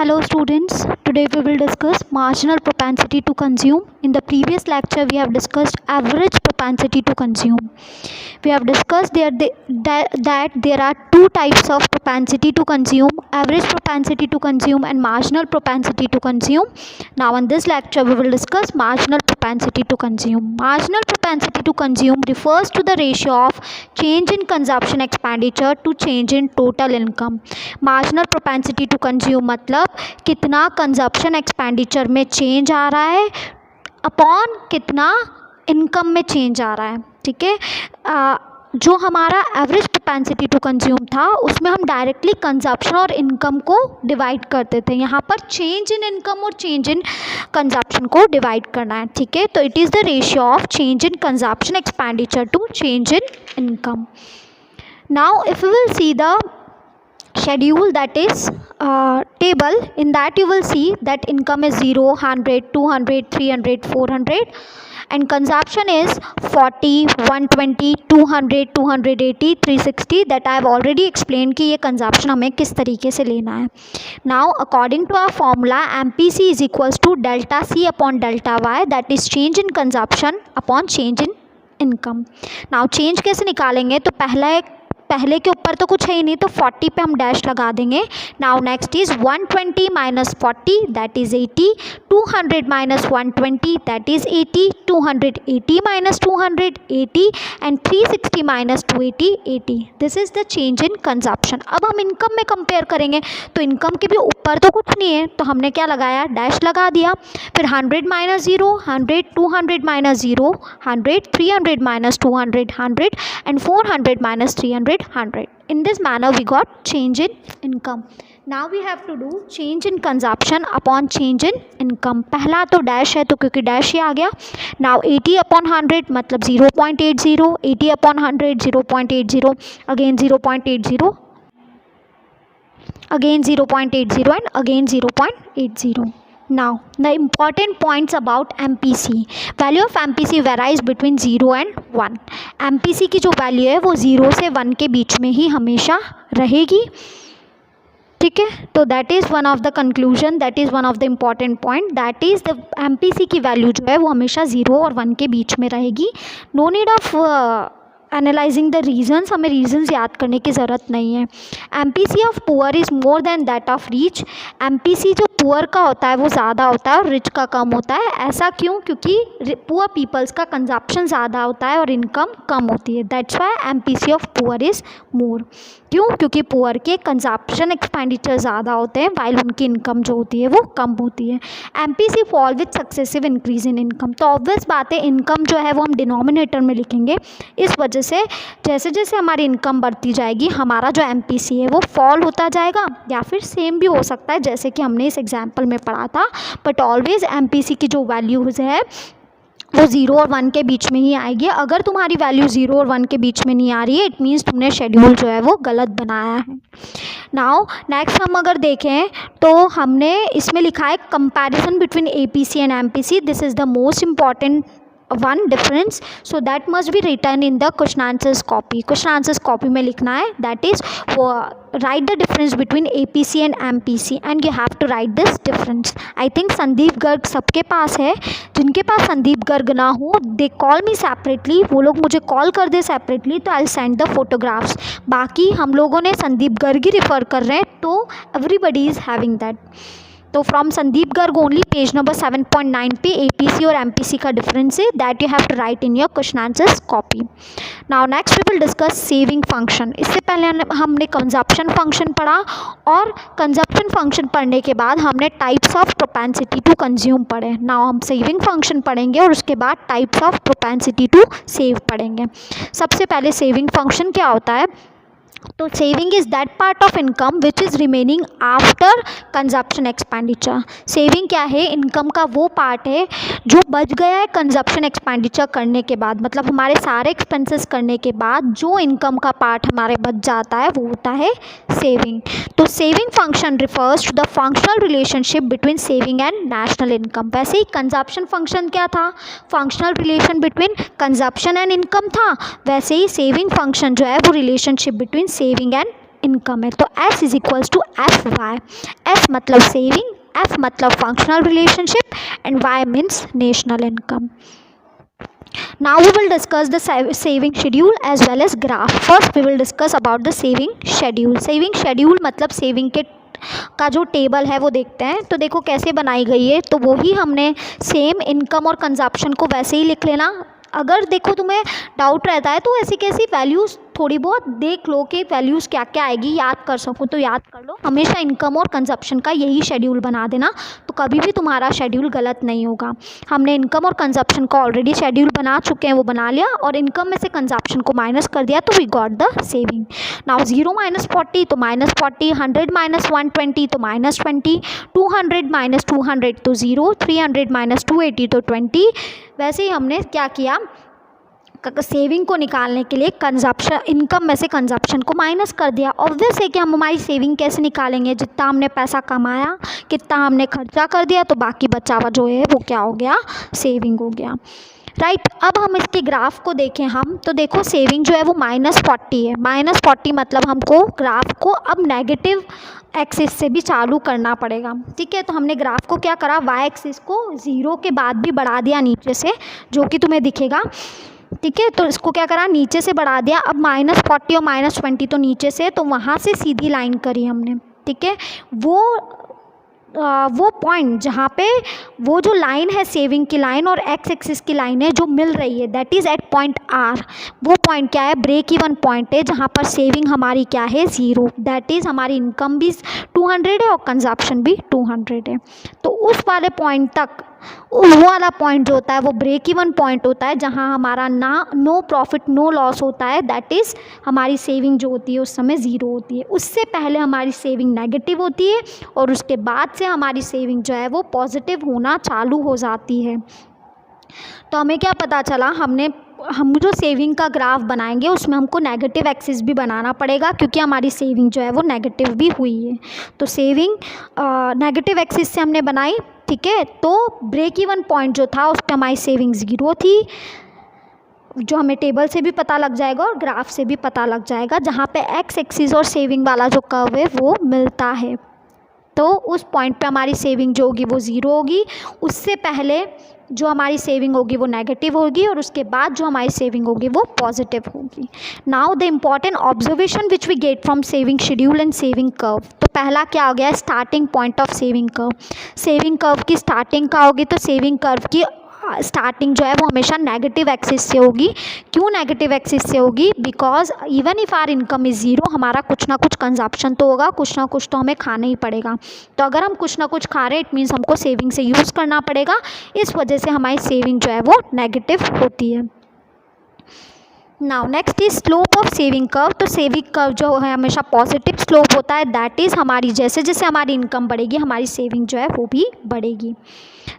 Hello students, today we will discuss marginal propensity to consume. In the previous lecture we have discussed average propensity to consume. We have discussed that there are two types of propensity to consume, average propensity to consume and marginal propensity to consume. Now in this lecture we will discuss marginal propensity to consume. Marginal propensity to consume refers to the ratio of change in consumption expenditure to change in total income. Marginal propensity to consume मतलब कितना consumption expenditure में change आ रहा है upon कितना income में change आ रहा है. ठीक है, जो हमारा एवरेज प्रोपेंसिटी टू कंज्यूम था उसमें हम डायरेक्टली कंजप्शन और इनकम को डिवाइड करते थे. यहाँ पर चेंज इन इनकम और चेंज इन कंजप्शन को डिवाइड करना है. ठीक है, तो it is the ratio of change in consumption expenditure to change in income. Now if you will see the schedule, that is table, in that you will see that income is 0, 100, 200, 300, 400 and consumption is 40, 120, 200, 280, 360. that I have already explained कि ये consumption हमें किस तरीके से लेना है. Now according to our formula MPC is equals to delta C upon delta Y, that is change in consumption upon change in income. Now change कैसे निकालेंगे, तो पहले के ऊपर तो कुछ है ही नहीं तो 40 पे हम डैश लगा देंगे. Now next is 120 minus 40 that is 80, 200 minus 120 that is 80, 280 minus 280 and 360 minus 280 80. This is the change in consumption. अब हम इनकम में कंपेयर करेंगे तो इनकम के भी ऊपर तो कुछ नहीं है तो हमने क्या लगाया, डैश लगा दिया. फिर 100 minus 0 100, 200 minus 0 100, 300 minus 200 100 and 400 minus 300 100. In this manner we got change in income. Now we have to do change in consumption upon change in income. पहला तो डैश है तो क्योंकि डैश ही आ गया. Now 80 upon 100 मतलब 0.80, 80 upon 100 0.80, again 0.80, again 0.80 and again 0.80. Now the important points about MPC. Value of MPC varies between 0 and 1. MPC की जो value है वो 0 से 1 के बीच में ही हमेशा रहेगी. ठीक है, तो that is one of the conclusion, that is one of the important point, that is the MPC की वैल्यू जो है वो हमेशा 0 और 1 के बीच में रहेगी. No need of analysing the reasons, हमें रीजन्स याद करने की ज़रूरत नहीं है. MPC of poor is more than that of rich. MPC जो पुअर का होता है वो ज़्यादा होता है और रिच का कम होता है. ऐसा क्यों, क्योंकि पुअर पीपल्स का कंजप्शन ज़्यादा होता है और इनकम कम होती है. That's why MPC of poor is मोर. क्यों, क्योंकि पुअर के कंजप्शन एक्सपेंडिचर ज़्यादा होते हैं वाइल उनकी इनकम जो होती है वो कम होती है. MPC fall with successive increase in income. तो ऑब्वियस बात है इनकम जो है वो हम डिनोमिनेटर में लिखेंगे. इस वजह से जैसे जैसे हमारी इनकम बढ़ती जाएगी हमारा जो MPC है वो फॉल होता जाएगा या फिर सेम भी हो सकता है जैसे कि हमने इस एग्जाम्पल में पढ़ा था. बट ऑलवेज MPC की जो वैल्यूज़ है वो 0 और 1 के बीच में ही आएगी. अगर तुम्हारी वैल्यू 0 और 1 के बीच में नहीं आ रही है इट मीन्स तुमने शेड्यूल जो है वो गलत बनाया है. नाउ नेक्स्ट हम अगर देखें तो हमने इसमें लिखा है comparison between APC and MPC. This is the most important one difference, so that must be written in the question answers copy. question answers copy में लिखना है, that is write the difference between APC and MPC and you have to write this difference. I think Sandeep Garg सबके पास है. जिनके पास संदीप गर्ग ना हो they call me separately, वो लोग मुझे कॉल कर दे separately तो I'll send the photographs. बाकी हम लोगों ने संदीप गर्ग ही रेफ़र कर रहे हैं तो everybody is having that. तो from Sandeep Garg only page number 7.9 पे APC और MPC का डिफरेंस है, that you have to write in your question answers copy. Now next we will discuss saving function. इससे पहले हमने कंजप्शन फंक्शन पढ़ा और कंजप्शन फंक्शन पढ़ने के बाद हमने types of propensity to consume पढ़े. नाउ हम सेविंग फंक्शन पढ़ेंगे और उसके बाद types of propensity to save पढ़ेंगे. सबसे पहले सेविंग फंक्शन क्या होता है, तो saving is that part of income which is remaining after consumption expenditure. Saving क्या है, इनकम का वो पार्ट है जो बच गया है कंजप्शन एक्सपेंडिचर करने के बाद, मतलब हमारे सारे एक्सपेंसेस करने के बाद जो इनकम का पार्ट हमारे बच जाता है वो होता है सेविंग. तो saving function refers to the functional relationship between saving and national income. वैसे ही कंजप्शन फंक्शन क्या था, functional relation between consumption and income था. वैसे ही सेविंग फंक्शन जो है वो relationship between saving and income है। तो S is equals to F Y. S मतलब सेविंग, F मतलब functional relationship and Y means national income. Now we will discuss the saving schedule as well as graph. First we will discuss about the saving schedule. Saving schedule मतलब saving के का जो table है वो देखते हैं। तो देखो कैसे बनाई गई है, तो वही हमने सेम इनकम और कंजप्शन को वैसे ही लिख लेना। अगर देखो तुम्हें डाउट रहता है तो ऐसी कैसी वैल्यूज़ थोड़ी बहुत देख लो कि वैल्यूज़ क्या क्या आएगी, याद कर सको तो याद कर लो। हमेशा इनकम और कंजप्शन का यही शेड्यूल बना देना, तो कभी भी तुम्हारा शेड्यूल गलत नहीं होगा। हमने इनकम और कंजप्शन का ऑलरेडी शेड्यूल बना चुके हैं, वो बना लिया, और इनकम में से कंजप्शन को माइनस कर दिया, तो we got the saving. Now 0 minus 40 तो माइनस 40, 100 माइनस 120 तो माइनस 20, 200 माइनस 200 तो 0, 300 माइनस 280 तो 20। वैसे ही हमने क्या किया, सेविंग को निकालने के लिए कंजप्शन, इनकम में से कंजप्शन को माइनस कर दिया। ऑब्वियस है कि हम हमारी सेविंग कैसे निकालेंगे, जितना हमने पैसा कमाया कितना हमने खर्चा कर दिया, तो बाकी बचा हुआ जो है वो क्या हो गया, सेविंग हो गया, राइट। अब हम इसके ग्राफ को देखें हम, तो देखो सेविंग जो है वो -40 है। -40 मतलब हमको ग्राफ को अब नेगेटिव एक्सिस से भी चालू करना पड़ेगा, ठीक है। तो हमने ग्राफ को क्या करा, वाई एक्सिस को 0 के बाद भी बढ़ा दिया नीचे से, जो कि तुम्हें दिखेगा, ठीक है। तो इसको क्या करा, नीचे से बढ़ा दिया। अब -40 और -20 तो नीचे से, तो वहाँ से सीधी लाइन करी हमने, ठीक है। वो पॉइंट जहाँ पे वो जो लाइन है सेविंग की लाइन और एक्स एक्सिस की लाइन है जो मिल रही है, that is at point R. वो पॉइंट क्या है, ब्रेक इवन पॉइंट है, जहाँ पर सेविंग हमारी क्या है, 0। दैट इज़ हमारी इनकम भी 200 है और कंजप्शन भी 200 है। तो उस वाले पॉइंट तक, वो वाला पॉइंट जो होता है वो ब्रेक इवन पॉइंट होता है, जहाँ हमारा नो प्रॉफिट नो लॉस होता है। दैट इज़ हमारी सेविंग जो होती है उस समय 0 होती है। उससे पहले हमारी सेविंग नेगेटिव होती है और उसके बाद से हमारी सेविंग जो है वो पॉजिटिव होना चालू हो जाती है। तो हमें क्या पता चला, हम जो सेविंग का ग्राफ बनाएंगे उसमें हमको नेगेटिव एक्सिस भी बनाना पड़ेगा, क्योंकि हमारी सेविंग जो है वो नेगेटिव भी हुई है। तो सेविंग नेगेटिव एक्सिस से हमने बनाई, ठीक है। तो ब्रेक इवन पॉइंट जो था उस पर हमारी सेविंग 0 थी, जो हमें टेबल से भी पता लग जाएगा और ग्राफ से भी पता लग जाएगा, जहाँ पे एक्स एक्सिस और सेविंग वाला जो कर्व है वो मिलता है। तो उस पॉइंट पे हमारी सेविंग जो होगी वो 0 होगी। उससे पहले जो हमारी सेविंग होगी वो नेगेटिव होगी और उसके बाद जो हमारी सेविंग होगी वो पॉजिटिव होगी। Now the important observation which we get from saving schedule and saving curve. तो पहला क्या हो गया, starting point of saving curve. Saving curve की स्टार्टिंग क्या होगी, तो सेविंग कर्व की स्टार्टिंग जो है वो हमेशा नेगेटिव एक्सिस से होगी। क्यों नेगेटिव एक्सिस से होगी, because even if our income is 0, हमारा कुछ ना कुछ कंजप्शन तो होगा, कुछ ना कुछ तो हमें खाना ही पड़ेगा। तो अगर हम कुछ ना कुछ खा रहे हैं, इट मीन्स हमको सेविंग से यूज़ करना पड़ेगा। इस वजह से हमारी सेविंग जो है वो नेगेटिव होती है। Now next is slope of saving curve. तो सेविंग कर्व जो है हमेशा पॉजिटिव स्लोप होता है। दैट इज़ हमारी जैसे जैसे हमारी इनकम बढ़ेगी हमारी सेविंग जो है वो भी बढ़ेगी,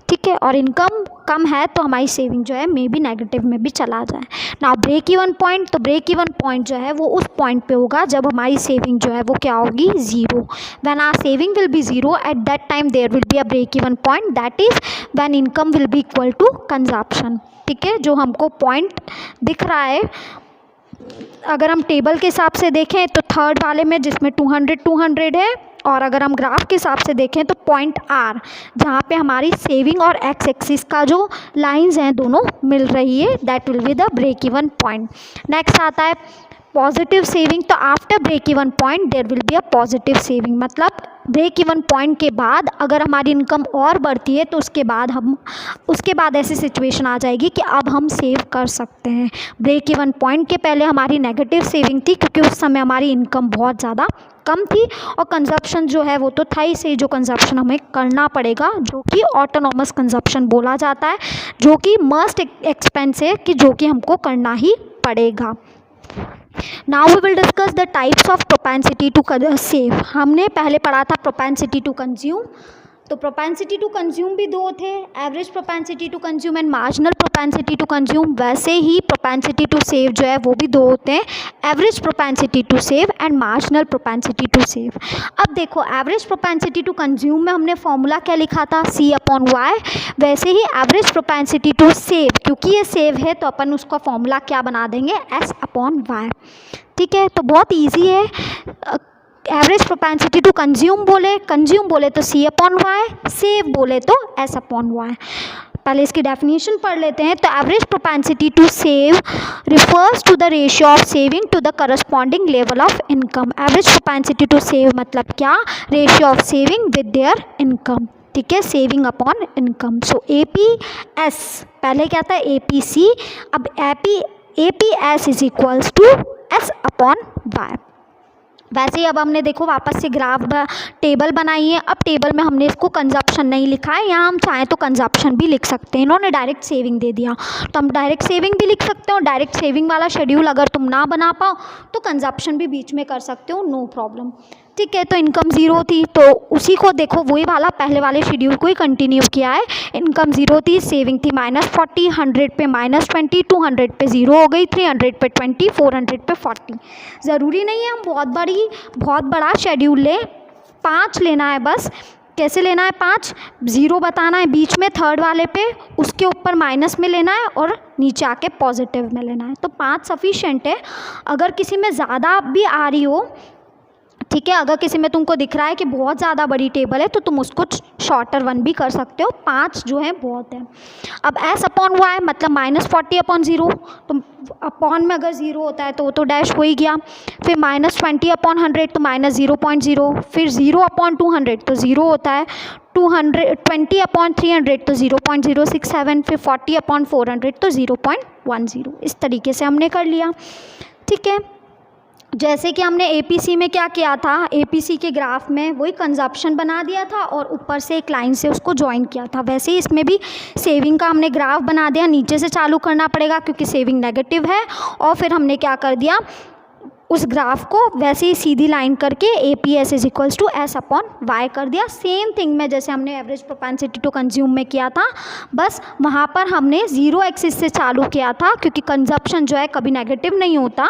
ठीक है। और इनकम कम है तो हमारी सेविंग जो है मे बी नेगेटिव में भी चला जाए। नाउ ब्रेक इवन पॉइंट, तो ब्रेक इवन पॉइंट जो है वो उस पॉइंट पे होगा जब हमारी सेविंग जो है वो क्या होगी, 0। When our saving will be 0, at that time there will be a break even point, that is when income will be equal to consumption, ठीक है। जो हमको पॉइंट दिख रहा है, अगर हम टेबल के हिसाब से देखें तो थर्ड वाले में जिसमें 200 है, और अगर हम ग्राफ के हिसाब से देखें तो पॉइंट आर, जहाँ पे हमारी सेविंग और एक्स एक्सिस का जो लाइंस हैं दोनों मिल रही है, that will be the break even point. Next आता है पॉजिटिव सेविंग। तो after break even point there will be a positive saving, मतलब ब्रेक इवन पॉइंट के बाद अगर हमारी इनकम और बढ़ती है तो उसके बाद ऐसी सिचुएशन आ जाएगी कि अब हम सेव कर सकते हैं। ब्रेक इवन पॉइंट के पहले हमारी नेगेटिव सेविंग थी, क्योंकि उस समय हमारी इनकम बहुत ज़्यादा कम थी और कंजप्शन जो है वो तो था ही सही, जो कंजप्शन हमें करना पड़ेगा, जो कि ऑटोनॉमस कंजप्शन बोला जाता है, जो कि मस्ट एक्सपेंस है, कि जो कि हमको करना ही पड़ेगा। Now we will discuss the types of propensity to save. हमने पहले पढ़ा था प्रोपेंसिटी टू कंज्यूम। तो प्रोपेंसिटी टू कंज्यूम भी 2 थे, average propensity to consume and marginal propensity to consume. वैसे ही प्रोपेंसिटी टू सेव जो है वो भी 2 होते हैं, average propensity to save and marginal propensity to save. अब देखो एवरेज प्रोपेंसिटी टू कंज्यूम में हमने फॉर्मूला क्या लिखा था, C/Y। वैसे ही एवरेज प्रोपेंसिटी टू सेव, क्योंकि ये सेव है तो अपन उसका फॉर्मूला क्या बना देंगे, S/Y, ठीक है। तो बहुत ईजी है, एवरेज प्रोपेंसिटी टू कंज्यूम बोले तो C/Y, सेव बोले तो S/Y। पहले इसकी डेफिनेशन पढ़ लेते हैं। तो average propensity to save refers to the ratio of saving to the corresponding level of income. Average propensity to save मतलब क्या? Ratio of saving with their income, ठीक है, saving upon income. So APS पहले क्या था? APC, अब APS is equals to S/Y। वैसे ही अब हमने देखो वापस से ग्राफ टेबल बनाई है। अब टेबल में हमने इसको कंजप्शन नहीं लिखा है, यहाँ हम चाहें तो कंजप्शन भी लिख सकते हैं। इन्होंने डायरेक्ट सेविंग दे दिया तो हम डायरेक्ट सेविंग भी लिख सकते हो। डायरेक्ट सेविंग वाला शेड्यूल अगर तुम ना बना पाओ तो कंजप्शन भी बीच में कर सकते हो, नो प्रॉब्लम, ठीक है। तो इनकम ज़ीरो थी तो उसी को देखो वही वाला पहले वाले शेड्यूल को ही कंटिन्यू किया है। इनकम ज़ीरो थी, सेविंग थी -40, 100 पे -20, 200 पे 0 हो गई, 300 पे 20, 400 पे 40। ज़रूरी नहीं है हम बहुत बड़ा शेड्यूल लें, 5 लेना है बस। कैसे लेना है? 5 0 बताना है बीच में थर्ड वाले पे, उसके ऊपर माइनस में लेना है और नीचे आके पॉजिटिव में लेना है। तो 5 सफिशेंट है। अगर किसी में ज़्यादा भी आ रही हो, ठीक है, अगर किसी में तुमको दिख रहा है कि बहुत ज़्यादा बड़ी टेबल है तो तुम उसको शॉर्टर वन भी कर सकते हो। 5 जो है बहुत है। अब S/Y मतलब -40/0, तो अपॉन में अगर 0 होता है तो वो तो डैश हो ही गया। फिर -20/100 तो -0.0, फिर 0/200 तो 0 होता है, 20/300 तो 0.067, फिर 40/400 तो 0.10। इस तरीके से हमने कर लिया, ठीक है। जैसे कि हमने APC में क्या किया था, APC के ग्राफ में वही कंजप्शन बना दिया था और ऊपर से एक लाइन से उसको ज्वाइन किया था। वैसे ही इसमें भी सेविंग का हमने ग्राफ बना दिया, नीचे से चालू करना पड़ेगा क्योंकि सेविंग नेगेटिव है। और फिर हमने क्या कर दिया, उस ग्राफ को वैसे ही सीधी लाइन करके APS is equals to S/Y कर दिया। सेम थिंग में जैसे हमने एवरेज प्रोपेंसिटी टू कंज्यूम में किया था, बस वहाँ पर हमने 0 एक्सिस से चालू किया था क्योंकि कंजप्शन जो है कभी नेगेटिव नहीं होता,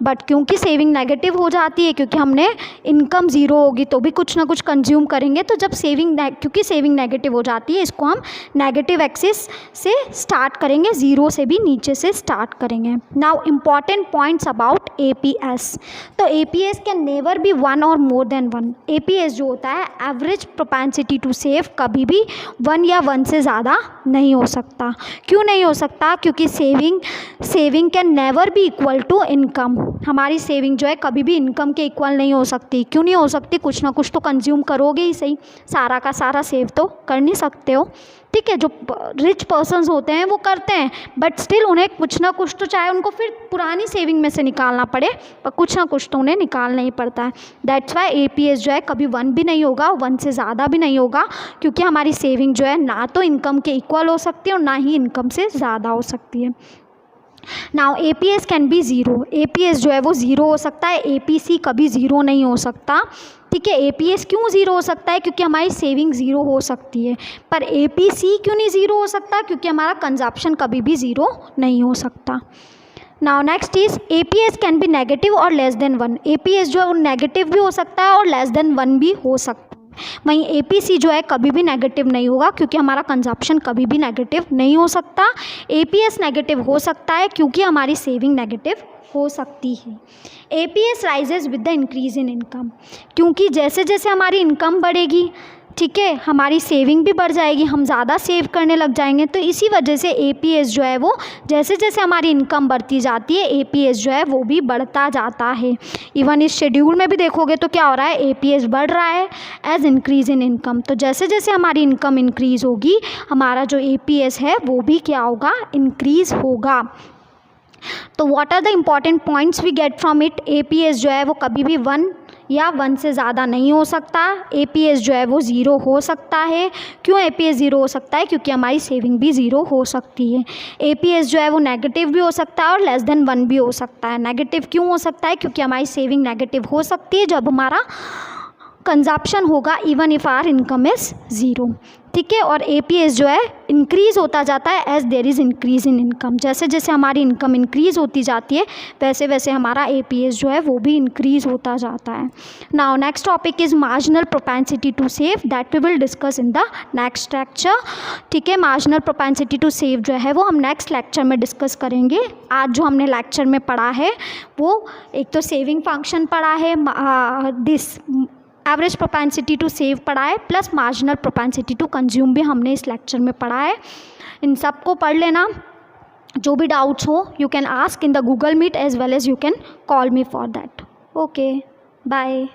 बट क्योंकि सेविंग नेगेटिव हो जाती है, क्योंकि हमने इनकम 0 होगी तो भी कुछ ना कुछ कंज्यूम करेंगे। तो जब क्योंकि सेविंग नेगेटिव हो जाती है, इसको हम नेगेटिव एक्सिस से स्टार्ट करेंगे, 0 से भी नीचे से स्टार्ट करेंगे। Now important points about APS। तो APS कैन नेवर बी 1 और मोर देन 1। APS जो होता है एवरेज प्रोपेंसिटी टू सेव, कभी भी 1 या 1 से ज़्यादा नहीं हो सकता। क्यों नहीं हो सकता? क्योंकि saving can never be equal to income. हमारी सेविंग जो है कभी भी इनकम के इक्वल नहीं हो सकती। क्यों नहीं हो सकती? कुछ ना कुछ तो कंज्यूम करोगे ही सही, सारा का सारा सेव तो कर नहीं सकते हो, ठीक है। जो रिच पर्सन्स होते हैं वो करते हैं, बट स्टिल उन्हें कुछ ना कुछ तो, चाहे उनको फिर पुरानी सेविंग में से निकालना पड़े, पर कुछ ना कुछ तो उन्हें निकालना ही पड़ता है। दैट्स वाई APS जो है कभी 1 भी नहीं होगा, 1 से ज़्यादा भी नहीं होगा, क्योंकि हमारी सेविंग जो है ना तो इनकम के इक्वल हो सकती है और ना ही इनकम से ज़्यादा हो सकती है। Now APS can be 0। APS जो है वो 0 हो सकता है, APC कभी 0 नहीं हो सकता, ठीक है। APS क्यों 0 हो सकता है? क्योंकि हमारी सेविंग 0 हो सकती है, पर APC क्यों नहीं 0 हो सकता? क्योंकि हमारा कंजप्शन कभी भी 0 नहीं हो सकता। Now next is APS can be negative और लेस देन 1। APS जो है वो नेगेटिव भी हो सकता है और लेस देन 1 भी हो सकता है। वहीं APC जो है कभी भी नेगेटिव नहीं होगा क्योंकि हमारा कंजप्शन कभी भी नेगेटिव नहीं हो सकता। APS नेगेटिव हो सकता है क्योंकि हमारी सेविंग नेगेटिव हो सकती है। APS rises with the increase in income, क्योंकि जैसे जैसे हमारी इनकम बढ़ेगी, ठीक है, हमारी सेविंग भी बढ़ जाएगी, हम ज़्यादा सेव करने लग जाएंगे। तो इसी वजह से APS जो है वो जैसे जैसे हमारी इनकम बढ़ती जाती है, APS जो है वो भी बढ़ता जाता है। इवन इस शेड्यूल में भी देखोगे तो क्या हो रहा है, APS बढ़ रहा है एज इंक्रीज इन इनकम। तो जैसे जैसे हमारी इनकम इंक्रीज़ होगी, हमारा जो APS है वो भी क्या होगा, इंक्रीज़ होगा। तो what are the important points we get from it? APS जो है वो कभी भी 1 या 1 से ज़्यादा नहीं हो सकता। APS जो है वो 0 हो सकता है। क्यों APS 0 हो सकता है? क्योंकि हमारी सेविंग भी 0 हो सकती है। APS जो है वो नेगेटिव भी हो सकता है और लेस देन 1 भी हो सकता है। नेगेटिव क्यों हो सकता है? क्योंकि हमारी सेविंग नेगेटिव हो सकती है जब हमारा कंजप्शन होगा even if our income is zero, ठीक है। और APS जो है इंक्रीज़ होता जाता है as there is increase in income, जैसे जैसे हमारी इनकम इंक्रीज़ होती जाती है वैसे वैसे हमारा APS जो है वो भी इंक्रीज़ होता जाता है। Now next topic is marginal propensity to save, that we will discuss in the next lecture, ठीक है। मार्जिनल प्रोपेंसिटी टू सेव जो है वो हम नेक्स्ट लेक्चर में डिस्कस करेंगे। आज जो हमने लेक्चर में पढ़ा है वो एक तो सेविंग फंक्शन पढ़ा है, this average propensity to save पढ़ा है, plus marginal propensity to consume भी हमने इस लेक्चर में पढ़ा है। इन सबको पढ़ लेना। जो भी डाउट्स हो you can ask in the Google Meet as well as you can call me for that. Okay, bye.